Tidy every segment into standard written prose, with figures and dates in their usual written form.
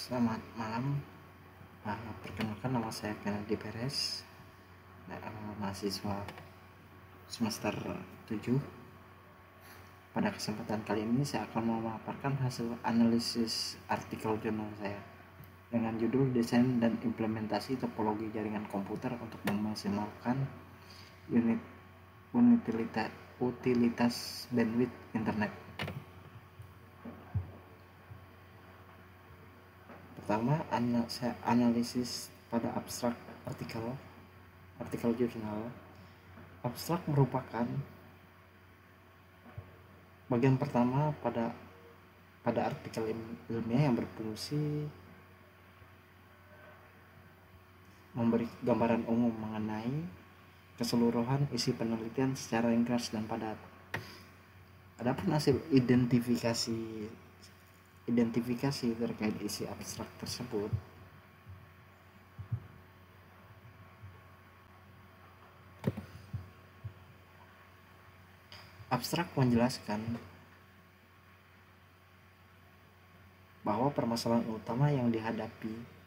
Selamat malam. Perkenalkan, nama saya Kennedy Perez, mahasiswa semester 7. Pada kesempatan kali ini saya akan memaparkan hasil analisis artikel jurnal saya dengan judul Desain dan Implementasi Topologi Jaringan Komputer untuk Memaksimalkan Utilitas Bandwidth Internet. Pertama, saya analisis pada abstrak artikel jurnal. Abstrak merupakan bagian pertama pada artikel ilmiah yang berfungsi memberi gambaran umum mengenai keseluruhan isi penelitian secara ringkas dan padat. Adapun hasil identifikasi terkait isi abstrak tersebut abstrak menjelaskan bahwa permasalahan utama yang dihadapi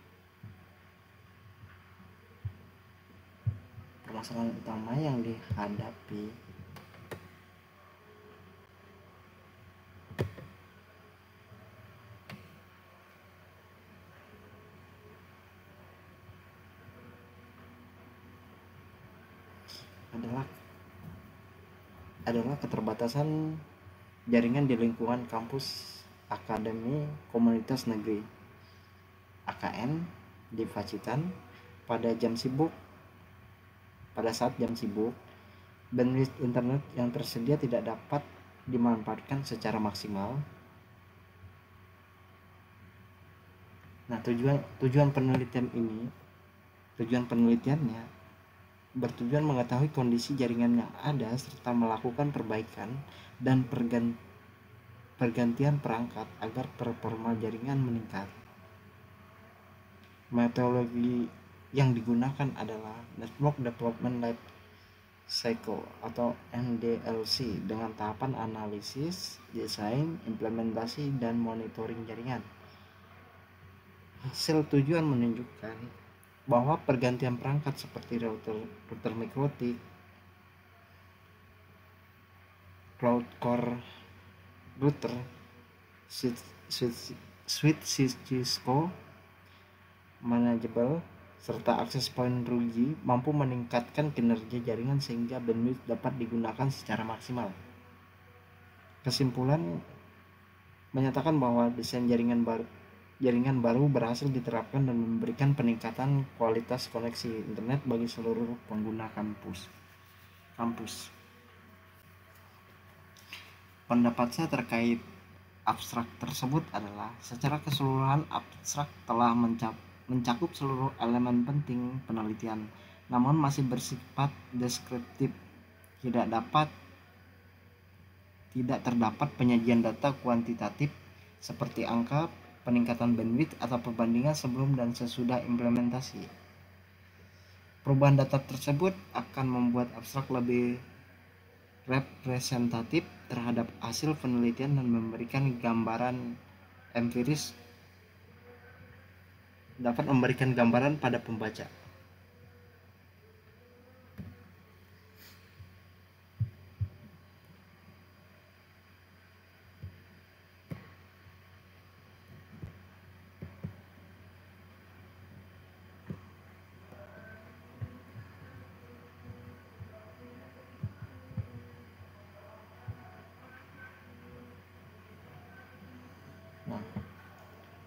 adalah keterbatasan jaringan di lingkungan kampus, akademi, komunitas negeri AKN di Pacitan pada saat jam sibuk, bandwidth internet yang tersedia tidak dapat dimanfaatkan secara maksimal. Nah, tujuan penelitiannya bertujuan mengetahui kondisi jaringan yang ada serta melakukan perbaikan dan pergantian perangkat agar performa jaringan meningkat. Metodologi yang digunakan adalah Network Development Life Cycle atau NDLC dengan tahapan analisis, desain, implementasi, dan monitoring jaringan. Hasil tujuan menunjukkan bahwa pergantian perangkat seperti router mikrotik, cloud core router, switch Cisco, manageable, serta access point RUGI mampu meningkatkan kinerja jaringan sehingga bandwidth dapat digunakan secara maksimal. Kesimpulan menyatakan bahwa desain jaringan baru berhasil diterapkan dan memberikan peningkatan kualitas koneksi internet bagi seluruh pengguna kampus. Pendapat saya terkait abstrak tersebut adalah secara keseluruhan abstrak telah mencakup seluruh elemen penting penelitian, namun masih bersifat deskriptif. Tidak terdapat penyajian data kuantitatif seperti angka, peningkatan bandwidth, atau perbandingan sebelum dan sesudah implementasi. Perubahan data tersebut akan membuat abstrak lebih representatif terhadap hasil penelitian dan memberikan gambaran empiris, dapat memberikan gambaran pada pembaca.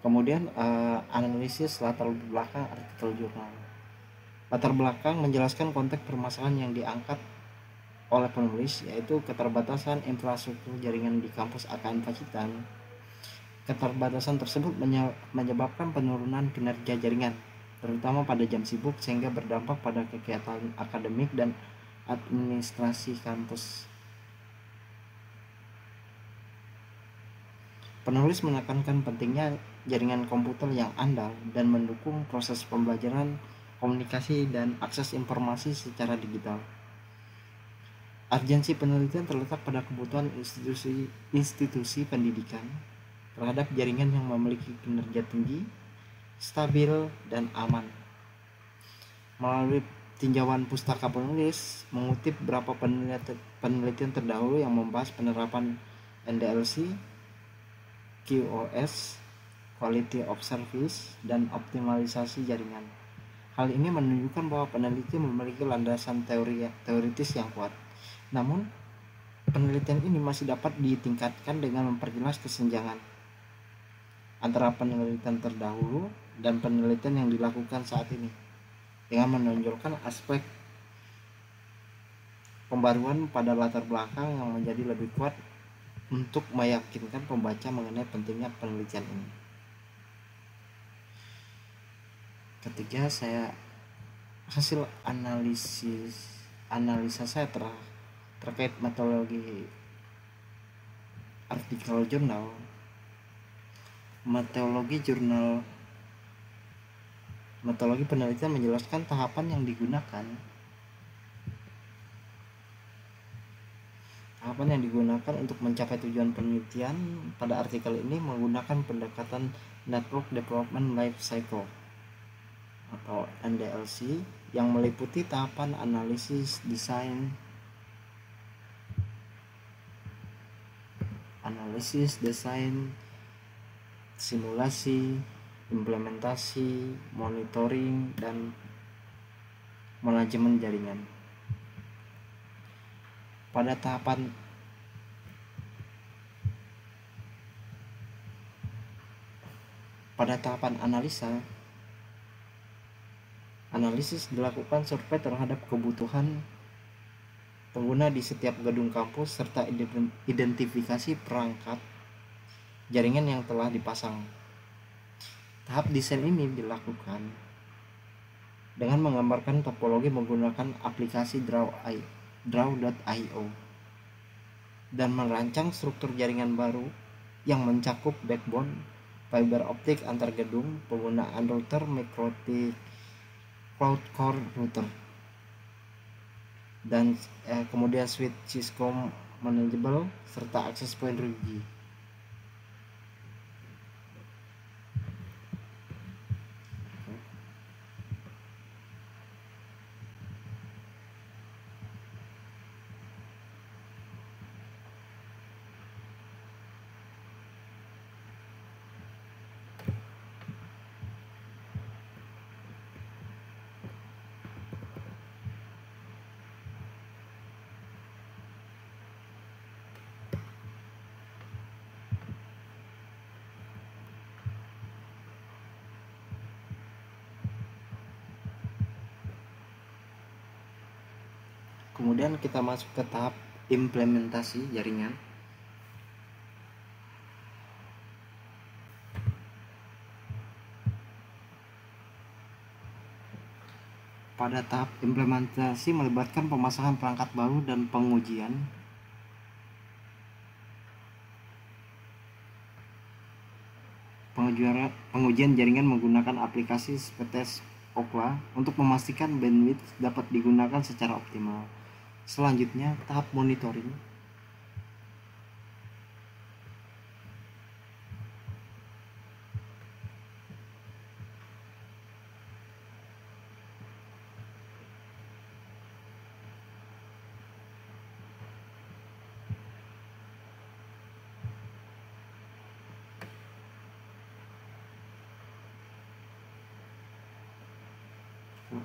Kemudian analisis latar belakang artikel jurnal. Latar belakang menjelaskan konteks permasalahan yang diangkat oleh penulis, yaitu keterbatasan infrastruktur jaringan di kampus AKN Pacitan. Keterbatasan tersebut menyebabkan penurunan kinerja jaringan, terutama pada jam sibuk, sehingga berdampak pada kegiatan akademik dan administrasi kampus. Penulis menekankan pentingnya jaringan komputer yang andal dan mendukung proses pembelajaran, komunikasi, dan akses informasi secara digital. Urgensi penelitian terletak pada kebutuhan institusi pendidikan terhadap jaringan yang memiliki kinerja tinggi stabil, dan aman. Melalui tinjauan pustaka penulis mengutip beberapa penelitian terdahulu yang membahas penerapan NDLC, QoS, Quality of Service, dan optimalisasi jaringan. Hal ini menunjukkan bahwa peneliti memiliki landasan teoritis yang kuat. Namun, penelitian ini masih dapat ditingkatkan dengan memperjelas kesenjangan antara penelitian terdahulu dan penelitian yang dilakukan saat ini, dengan menonjolkan aspek pembaruan pada latar belakang yang menjadi lebih kuat untuk meyakinkan pembaca mengenai pentingnya penelitian ini. Ketiga, hasil analisa saya terkait metodologi artikel jurnal. Metodologi penelitian menjelaskan tahapan yang digunakan untuk mencapai tujuan penelitian. Pada artikel ini menggunakan pendekatan Network Development Life Cycle atau NDLC yang meliputi tahapan analisis, desain, simulasi, implementasi, monitoring, dan manajemen jaringan. Pada tahapan analisis dilakukan survei terhadap kebutuhan pengguna di setiap gedung kampus serta identifikasi perangkat jaringan yang telah dipasang. Tahap desain ini dilakukan dengan menggambarkan topologi menggunakan aplikasi Draw.io dan merancang struktur jaringan baru yang mencakup backbone, fiber optik antar gedung, penggunaan router, MikroTik, Cloud Core router, dan kemudian switch Cisco manageable serta access point routing. Kemudian kita masuk ke tahap implementasi jaringan. Pada tahap implementasi melibatkan pemasangan perangkat baru dan pengujian jaringan menggunakan aplikasi seperti Okla untuk memastikan bandwidth dapat digunakan secara optimal. Selanjutnya, tahap monitoring.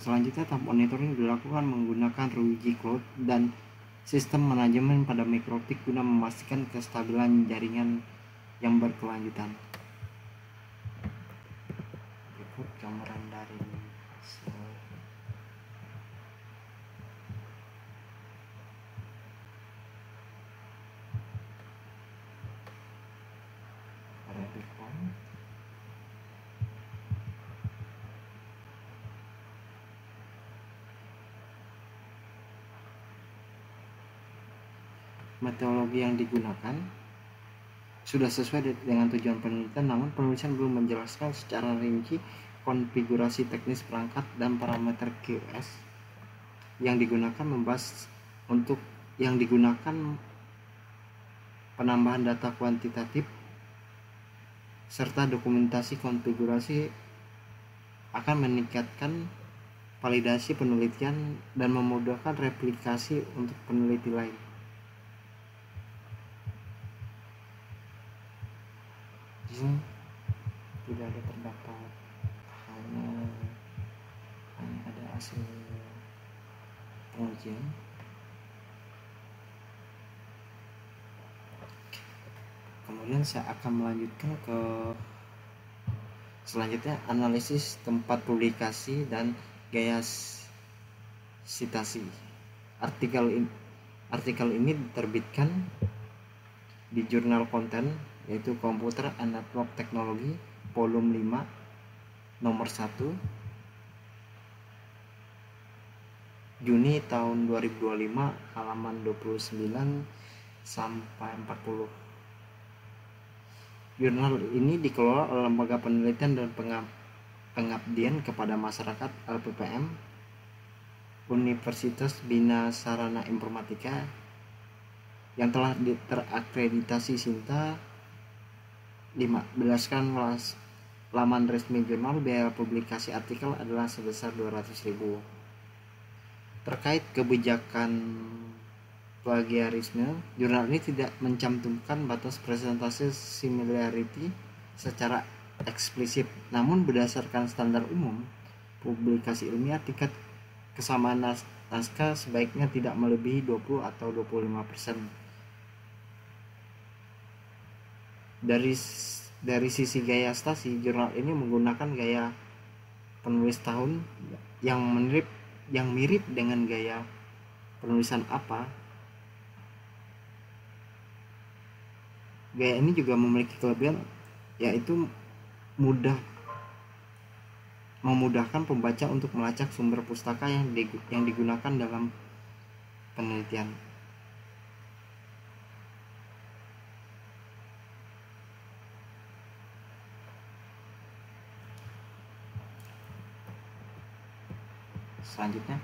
Selanjutnya, tahap monitoring dilakukan menggunakan Ruiji Cloud dan sistem manajemen pada MikroTik guna memastikan kestabilan jaringan yang berkelanjutan. Berikut gambaran dari metodologi yang digunakan sudah sesuai dengan tujuan penelitian, namun penulisan belum menjelaskan secara rinci konfigurasi teknis perangkat dan parameter QoS yang digunakan penambahan data kuantitatif serta dokumentasi konfigurasi akan meningkatkan validasi penelitian dan memudahkan replikasi untuk peneliti lain. Di sini tidak ada terdapat, hanya ada hasil pengujian. Kemudian saya akan melanjutkan ke selanjutnya, analisis tempat publikasi dan gaya sitasi. Artikel ini diterbitkan di jurnal konten, yaitu Computer and Network Technology volume 5 nomor 1 Juni tahun 2025, halaman 29 sampai 40. Jurnal ini dikelola oleh Lembaga Penelitian dan Pengabdian kepada Masyarakat LPPM Universitas Bina Sarana Informatika yang telah terakreditasi SINTA 5. Berdasarkan laman resmi jurnal, biaya publikasi artikel adalah sebesar 200.000. Terkait kebijakan plagiarisme, jurnal ini tidak mencantumkan batas presentasi similarity secara eksplisit. Namun berdasarkan standar umum publikasi ilmiah, tingkat kesamaan naskah sebaiknya tidak melebihi 20 atau 25%. Dari sisi gaya stasi, jurnal ini menggunakan gaya penulis tahun yang mirip dengan gaya penulisan apa. Gaya ini juga memiliki kelebihan, yaitu memudahkan pembaca untuk melacak sumber pustaka yang digunakan dalam penelitian. Selanjutnya,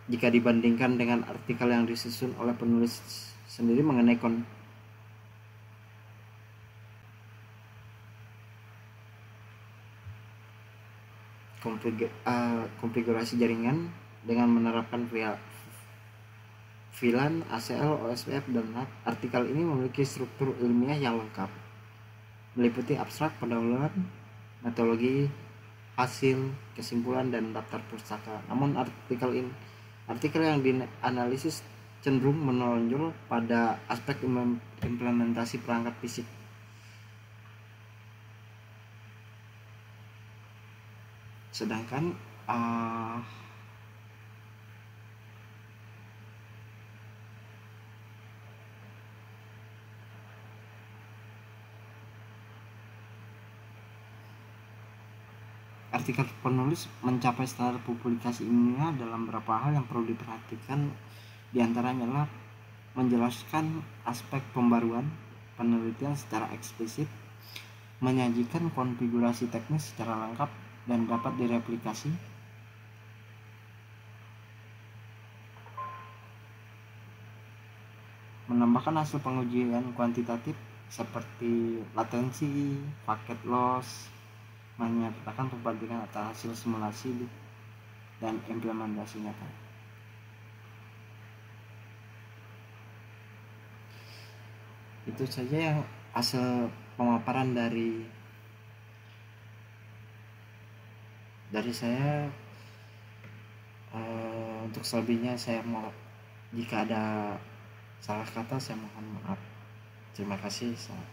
jika dibandingkan dengan artikel yang disusun oleh penulis sendiri mengenai konfigurasi jaringan dengan menerapkan VLAN, ACL, OSPF, dan NAT, artikel ini memiliki struktur ilmiah yang lengkap, meliputi abstrak, pendahuluan, metodologi, hasil, kesimpulan, dan daftar pustaka. Namun artikel yang dianalisis cenderung menonjol pada aspek implementasi perangkat fisik. Sedangkan artikel penulis mencapai standar publikasi ilmiah dalam beberapa hal yang perlu diperhatikan. Di antaranya adalah menjelaskan aspek pembaruan penelitian secara eksplisit, menyajikan konfigurasi teknis secara lengkap dan dapat direplikasi, menambahkan hasil pengujian kuantitatif seperti latensi, paket loss, menyatakan perbandingan antara hasil simulasi dan implementasi nyata. Itu saja yang hasil pemaparan dari saya. Untuk selebihnya saya jika ada salah kata saya mohon maaf. Terima kasih. Selamat